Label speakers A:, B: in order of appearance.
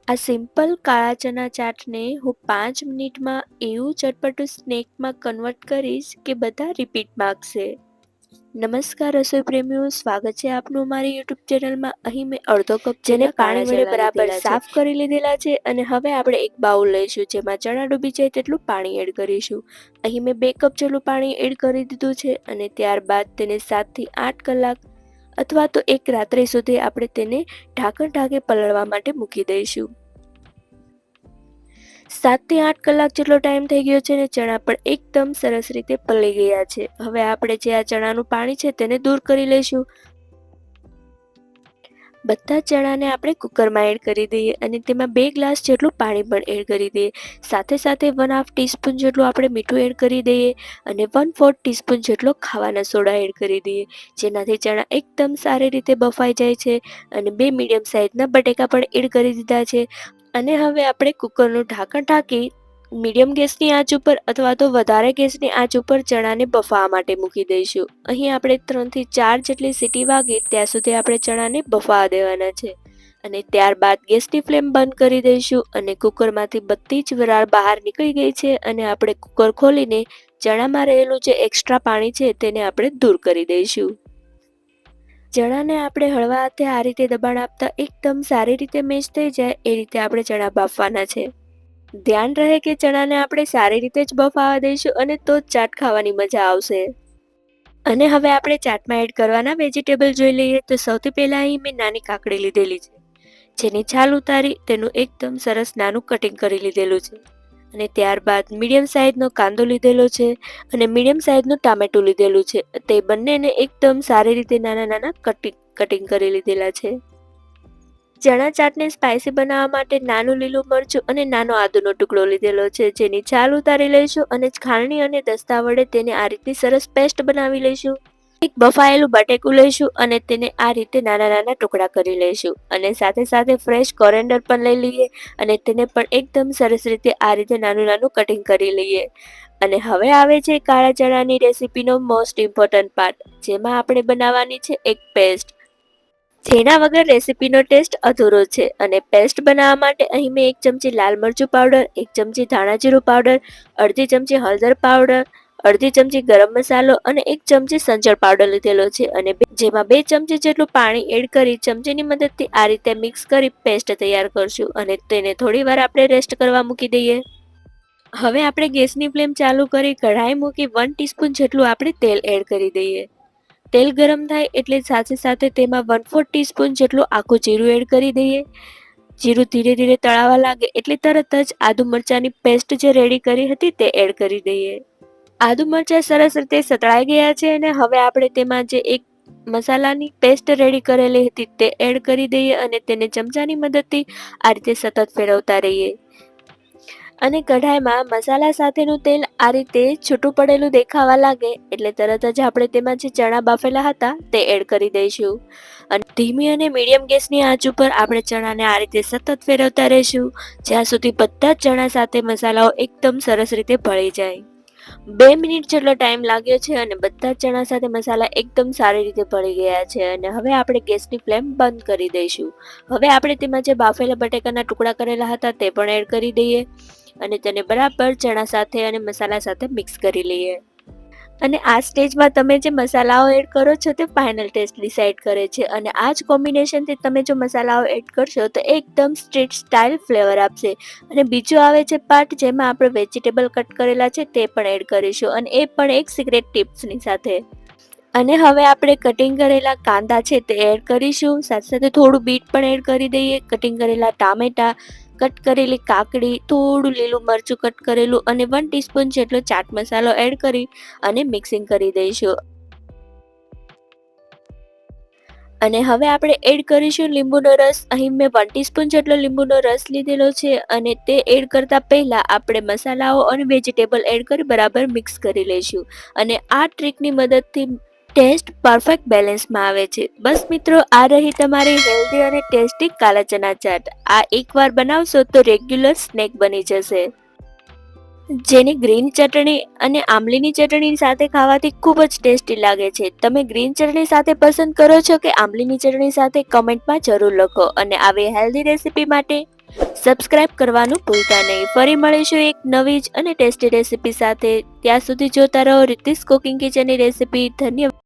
A: આ સિમ્પલ કાળા ચના ચાટને હું 5 મિનિટમાં એવું ચટપટું સ્નેકમાં કન્વર્ટ કરીશ કે બધા રિપીટ માગશે. નમસ્કાર રસોઈ પ્રેમીઓ, સ્વાગત છે આપનું મારી યુટ્યુબ ચેનલમાં. અહીં મેં અડધો કપ જેને પાણી વડે બરાબર સાફ કરી લીધેલા છે અને હવે આપણે એક બાઉલ લઈશું જેમાં ચણા ડૂબી જાય તેટલું પાણી એડ કરીશું. અહીં મેં 2 કપ જેટલું પાણી એડ કરી દીધું છે અને ત્યારબાદ તેને 7 થી 8 કલાક અથવા તો એક રાત્રે સુધી આપણે તેને ઢાંકણ ઢાંકે પલળવા માટે મૂકી દઈશું. 7 થી 8 કલાક જેટલો ટાઈમ થઈ ગયો છે અને ચણા પણ એકદમ સરસ રીતે પલળી ગયા છે. હવે આપણે જે આ ચણાનું પાણી છે તેને દૂર કરી લઈશું. બધા ચણાને આપણે કુકરમાં એડ કરી દઈએ અને તેમાં 2 ગ્લાસ જેટલું પાણી પણ એડ કરી દઈએ. સાથે સાથે 1/2 ટીસ્પૂન જેટલું આપણે મીઠું એડ કરી દઈએ અને 1/4 ટીસ્પૂન જેટલો ખાવાના સોડા એડ કરી દઈએ, જેનાથી ચણા એકદમ સારી રીતે બફાઈ જાય છે. અને 2 મીડિયમ સાઇઝના બટેકા પણ એડ કરી દીધા છે. અને હવે આપણે કુકરનું ઢાંકણ ઢાંકી મીડિયમ ગેસની આંચ ઉપર અથવા તો વધારે ગેસની આંચ ઉપર ચણાને બફાવા માટે મૂકી દઈશું. અહીં આપણે 3 થી 4 જેટલી સીટી વાગે ત્યાં સુધી આપણે ચણાને બફાવા દેવાના છે અને ત્યારબાદ ગેસની ફ્લેમ બંધ કરી દઈશું અને કુકરમાંથી બધી જ વરાળ બહાર નીકળી ગઈ છે અને આપણે કુકર ખોલીને ચણામાં રહેલું જે એક્સ્ટ્રા પાણી છે તેને આપણે દૂર કરી દઈશું. ચણાને આપણે હળવા હાથે આ રીતે દબાણ આપતા એકદમ સારી રીતે મેશ થઈ જાય એ રીતે આપણે ચણા બાફવાના છે. ધ્યાન રહે કે ચણાને આપણે સારી રીતે જ બફાવા દઈશું અને તો જ ચાટ ખાવાની મજા આવશે. અને હવે આપણે ચાટમાં એડ કરવાના વેજીટેબલ જોઈ લઈએ તો સૌથી પહેલા અહીં મેં નાની કાકડી લીધેલી છે, જેની છાલ ઉતારી તેનું એકદમ સરસ નાનું કટિંગ કરી લીધેલું છે. અને ત્યારબાદ મીડિયમ સાઇઝનો કાંદો લીધેલો છે અને મીડિયમ સાઇઝનું ટામેટું લીધેલું છે. તે બંનેને એકદમ સારી રીતે નાના નાના કટિંગ કરી લીધેલા છે. ચણા ચાટને સ્પાઇસી બનાવવા માટે નાનું લીલું મરચું અને નાનો આદુનો ટુકડો લીધેલો છે, જેની છાલ ઉતારી લઈશું અને ખાંડણી અને દસ્તા વડે તેને આ રીતની સરસ પેસ્ટ બનાવી લઈશું. એક બફાયેલું બટેકું લઈશું અને તેને આ રીતે નાના નાના ટુકડા કરી લઈશું અને સાથે સાથે ફ્રેશ કોરિએન્ડર પણ લઈ લઈએ અને તેને પણ એકદમ સરસ રીતે આ રીતે નાનું નાનું કટિંગ કરી લઈએ. અને હવે આવે છે કાળા ચણાની રેસીપીનો મોસ્ટ ઇમ્પોર્ટન્ટ પાર્ટ, જેમાં આપણે બનાવવાની છે એક પેસ્ટ, જેના વગર રેસીપીનો ટેસ્ટ અધૂરો છે. અને પેસ્ટ બનાવવા માટે અહીં મેં 1 ચમચી લાલ મરચું પાવડર, 1 ચમચી ધાણા જીરું પાવડર, અડધી ચમચી હળદર પાવડર, અડધી ચમચી ગરમ મસાલો અને 1 ચમચી સંચળ પાવડર લીધેલો છે અને જેમાં 2 ચમચી જેટલું પાણી એડ કરી ચમચીની મદદથી આ રીતે મિક્સ કરી પેસ્ટ તૈયાર કરશું અને તેને થોડી વાર આપણે રેસ્ટ કરવા મૂકી દઈએ. હવે આપણે ગેસની ફ્લેમ ચાલુ કરી કઢાઈ મૂકી 1 ટીસ્પૂન જેટલું આપણે તેલ એડ કરી દઈએ. તેલ ગરમ થાય એટલે સાથે સાથે તેમાં 1/4 ટીસ્પૂન જેટલું આખું જીરું એડ કરી દઈએ. જીરું ધીરે ધીરે તળાવા લાગે એટલે તરત જ આદુ મરચાંની પેસ્ટ જે રેડી કરી હતી તે એડ કરી દઈએ. આદુ મરચાં સરસ રીતે સતળાઈ ગયા છે અને હવે આપણે તેમાં જે એક મસાલાની પેસ્ટ રેડી કરેલી હતી તે એડ કરી દઈએ અને તેને ચમચાની મદદથી આ રીતે સતત ફેરવતા રહીએ. અને કઢાઈમાં મસાલા સાથેનું તેલ આ રીતે છૂટું પડેલું દેખાવા લાગે એટલે તરત જ આપણે તેમાં જે ચણા બાફેલા હતા તે એડ કરી દઈશું અને ધીમી અને મીડિયમ ગેસની આંચ ઉપર આપણે ચણાને આ રીતે સતત ફેરવતા રહીશું જ્યાં સુધી બધા જ ચણા સાથે મસાલાઓ એકદમ સરસ રીતે ભળી જાય. 2 મિનિટ જેટલો ટાઈમ લાગ્યો છે અને બધા જ ચણા સાથે મસાલા એકદમ સારી રીતે ભળી ગયા છે અને હવે આપણે ગેસની ફ્લેમ બંધ કરી દઈશું. હવે આપણે તેમાં જે બાફેલા બટેકાના ટુકડા કરેલા હતા તે પણ એડ કરી દઈએ અને તેને બરાબર ચણા સાથે અને મસાલા સાથે મિક્સ કરી લઈએ. અને આ સ્ટેજમાં તમે જે મસાલાઓ એડ કરો છો તે ફાઇનલ ટેસ્ટ ડિસાઇડ કરે છે અને આ જ કોમ્બિનેશનથી તમે જો મસાલાઓ એડ કરશો તો એકદમ સ્ટ્રીટ સ્ટાઇલ ફ્લેવર આપશે. અને બીજું આવે છે પાર્ટ જેમાં આપણે વેજીટેબલ કટ કરેલા છે તે પણ એડ કરીશું અને એ પણ એક સિક્રેટ ટિપ્સની સાથે. અને હવે આપણે કટિંગ કરેલા કાંદા છે તે એડ કરીશું, સાથે સાથે થોડું બીટ પણ એડ કરી દઈએ, કટિંગ કરેલા ટામેટા, કટ કરેલી કાકડી, થોડું લીલું મરચું કટ કરેલું અને 1 ટીસ્પૂન જેટલો ચાટ મસાલો એડ કરી અને મિક્સિંગ કરી દઈશું. અને હવે આપણે એડ કરીશું લીંબુનો રસ. અહીં મેં 1 ટીસ્પૂન જેટલો લીંબુનો રસ લીધેલો છે અને તે એડ કરતા પહેલા આપણે મસાલાઓ અને વેજીટેબલ એડ કરી બરાબર મિક્સ કરી લઈશું અને આ ટ્રીકની મદદથી ટેસ્ટ પરફેક્ટ બેલેન્સમાં આવે છે. બસ મિત્રો, આ રહી તમારી હેલ્ધી અને ટેસ્ટી કાલા ચના ચાટ. આ એકવાર બનાવશો તો રેગ્યુલર સ્નેક બની જશે, જેની ગ્રીન ચટણી અને આમલીની ચટણી સાથે ખાવાથી ખૂબ જ ટેસ્ટી લાગે છે. તમે ગ્રીન ચટણી સાથે પસંદ કરો છો કે આમલીની ચટણી સાથે? કમેન્ટમાં જરૂર લખો. અને આવી હેલ્ધી રેસીપી માટે સબસ્ક્રાઇબ કરવાનું ભૂલતા નહીં. ફરી મળીશું એક નવી જ અને ટેસ્ટી રેસીપી સાથે. ત્યાં સુધી જોતા રહો રિદ્ધિસ કુકિંગ કિચનની રેસીપી. ધન્યવાદ.